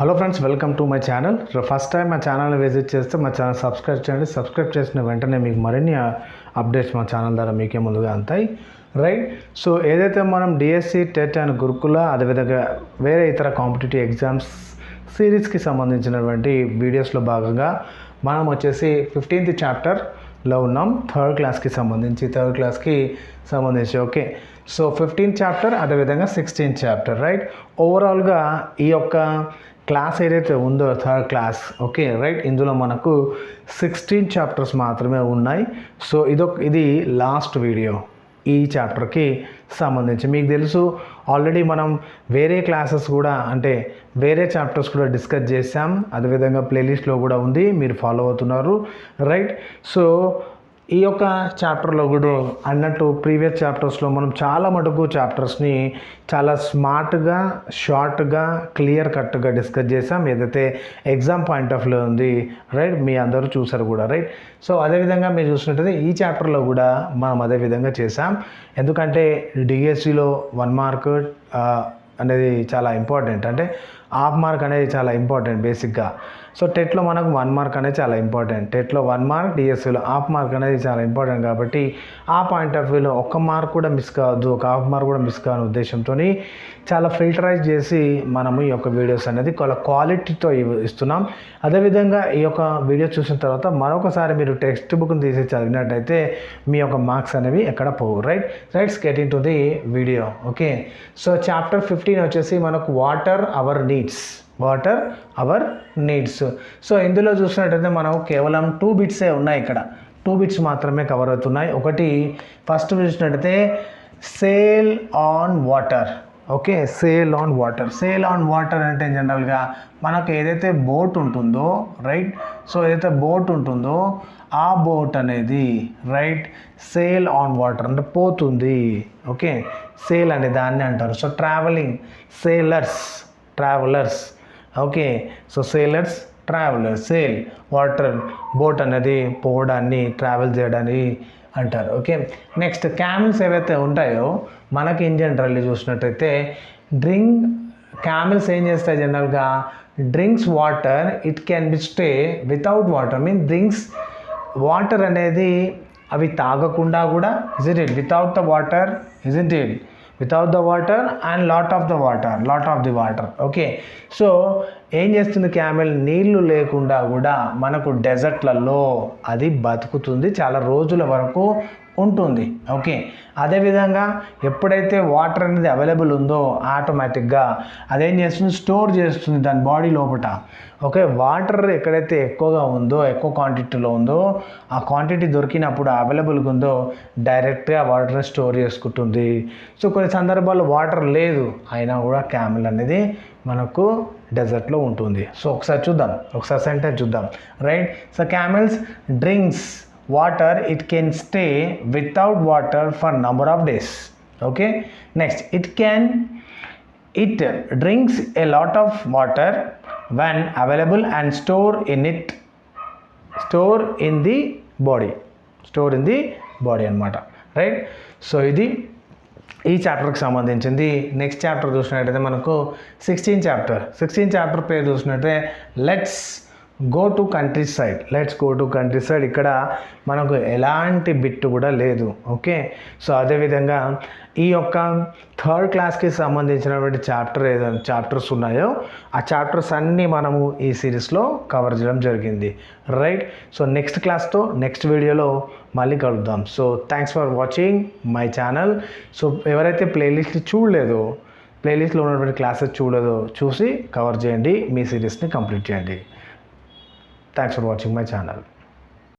Hello friends, welcome to my channel. First time మా ఛానల్ని visit చేస్తే మా ఛానల్ సబ్స్క్రైబ్ చేయండి. సబ్స్క్రైబ్ చేసిన వెంటనే మీకు మరిన్ని అప్డేట్స్ మా ఛానల్ ద్వారా మీకే ముందుగా అంతాయి. రైట్. సో ఏదైతే మనం డిఎస్సి, టెట్ అండ్ గురుకుల అదేవిధంగా వేరే ఇతర కాంపిటేటివ్ ఎగ్జామ్స్ సిరీస్కి సంబంధించినటువంటి వీడియోస్లో భాగంగా మనం వచ్చేసి 15th చాప్టర్లో ఉన్నాం. థర్డ్ క్లాస్కి సంబంధించి ఓకే. సో 15th చాప్టర్ అదేవిధంగా 16th చాప్టర్. రైట్. ఓవరాల్గా ఈ యొక్క క్లాస్ ఏదైతే ఉందో థర్డ్ క్లాస్ ఓకే రైట్, ఇందులో మనకు 16 చాప్టర్స్ మాత్రమే ఉన్నాయి. సో ఇది లాస్ట్ వీడియో ఈ చాప్టర్కి సంబంధించి. మీకు తెలుసు ఆల్రెడీ మనం వేరే క్లాసెస్ కూడా అంటే వేరే చాప్టర్స్ కూడా డిస్కస్ చేసాం. అదేవిధంగా ప్లేలిస్ట్లో కూడా ఉంది, మీరు ఫాలో అవుతున్నారు. రైట్. సో ఈ యొక్క చాప్టర్లో కూడా అన్నట్టు ప్రీవియస్ చాప్టర్స్లో మనం చాలా మటుకు చాప్టర్స్ని చాలా స్మార్ట్గా, షార్ట్గా, క్లియర్ కట్గా డిస్కస్ చేసాం. ఏదైతే ఎగ్జామ్ పాయింట్ ఆఫ్ వ్యూ ఉంది. రైట్. మీ అందరూ చూసారు కూడా. రైట్. సో అదేవిధంగా మీరు చూసినట్టయితే ఈ చాప్టర్లో కూడా మనం అదేవిధంగా చేసాం. ఎందుకంటే డిఎస్సిలో 1 మార్క్ అనేది చాలా ఇంపార్టెంట్, అంటే హాఫ్ మార్క్ అనేది చాలా ఇంపార్టెంట్ బేసిక్గా. సో టెట్లో మనకు 1 మార్క్ అనేది చాలా ఇంపార్టెంట్. టెట్లో 1 మార్క్, డిఎస్సిలో హాఫ్ మార్క్ అనేది చాలా ఇంపార్టెంట్. కాబట్టి ఆ పాయింట్ ఆఫ్ వ్యూలో 1 మార్క్ కూడా మిస్ కావద్దు, ఒక హాఫ్ మార్క్ కూడా మిస్ కాని ఉద్దేశంతో చాలా ఫిల్టరైజ్ చేసి మనము ఈ యొక్క వీడియోస్ అనేది క్వాలిటీతో ఇస్తున్నాం. అదేవిధంగా ఈ యొక్క వీడియో చూసిన తర్వాత మరొకసారి మీరు టెక్స్ట్ బుక్ని తీసి చదివినట్టయితే మీ యొక్క మార్క్స్ అనేవి ఎక్కడ పోవు. Right. Rights get in to the video. Okay. So chapter 15 వచ్చేసి మనకు వాటర్ అవర్ నీడ్స్. సో ఇందులో చూసినట్టయితే మనం కేవలం 2 బిట్సే ఉన్నాయి. ఇక్కడ 2 బిట్స్ మాత్రమే కవర్ అవుతున్నాయి. ఒకటి ఫస్ట్ చూసినట్టయితే sale on water. Okay. Sale on water అంటే జనరల్గా మనకు ఏదైతే బోట్ ఉంటుందో రైట్, సో ఏదైతే బోట్ ఉంటుందో ఆ బోట్ అనేది రైట్ సేల్ ఆన్ వాటర్ అంటే పోతుంది. ఓకే. సేల్ అనే దాన్ని అంటారు. So travelling, travellers okay. So sellers, travellers, sale water boat అనేది పోవడాన్ని, ట్రావెల్ చేయడాన్ని అంటారు. ఓకే. నెక్స్ట్ క్యామిల్స్ ఏవైతే ఉంటాయో మనకి ఇన్ జనరల్లీ చూసినట్టయితే క్యామిల్స్ ఏం చేస్తాయి జనరల్గా drinks water, it can be stay without water, drinks water అనేది అవి తాగకుండా కూడా without the water and lot of the water okay. So ఏం చేస్తుంది క్యామెల్, నీళ్లు లేకుండా కూడా మనకు డెజర్ట్లలో అది బతుకుతుంది, చాలా రోజుల వరకు ఉంటుంది. ఓకే. అదేవిధంగా ఎప్పుడైతే వాటర్ అనేది అవైలబుల్ ఉందో ఆటోమేటిక్గా అదేం చేస్తుంది, స్టోర్ చేస్తుంది దాని బాడీ లోపల. ఓకే. వాటర్ ఎక్కడైతే ఎక్కువగా ఉందో, ఎక్కువ క్వాంటిటీలో ఉందో, ఆ క్వాంటిటీ దొరికినప్పుడు అవైలబుల్గా ఉందో డైరెక్ట్గా వాటర్ని స్టోర్ చేసుకుంటుంది. సో కొన్ని సందర్భాల్లో వాటర్ లేదు అయినా కూడా క్యామెల్ అనేది మనకు డెజర్ట్లో ఉంటుంది. సో ఒకసారి సెంటెన్స్ చూద్దాం. Right. So camels drinks water, it can stay without water for number of days. Okay. Next, it drinks a lot of water when available and store in the body అన్నమాట. Right. So ఇది ఈ చాప్టర్కి సంబంధించింది. Next chapter చూసినట్టయితే మనకు 16th chapter పేరు చూసినట్టే let's go to country side. ఇక్కడ మనకు ఎలాంటి బిట్ కూడా లేదు. ఓకే. సో అదేవిధంగా ఈ యొక్క థర్డ్ క్లాస్కి సంబంధించినటువంటి చాప్టర్స్ ఉన్నాయో ఆ చాప్టర్స్ అన్నీ మనము ఈ సిరీస్లో కవర్ చేయడం జరిగింది. రైట్. సో నెక్స్ట్ వీడియోలో మళ్ళీ కలుద్దాం. So thanks for watching my channel. So ఎవరైతే ప్లేలిస్ట్లో ఉన్నటువంటి క్లాసెస్ చూసి కవర్ చేయండి, మీ సిరీస్ని కంప్లీట్ చేయండి. Thanks for watching my channel.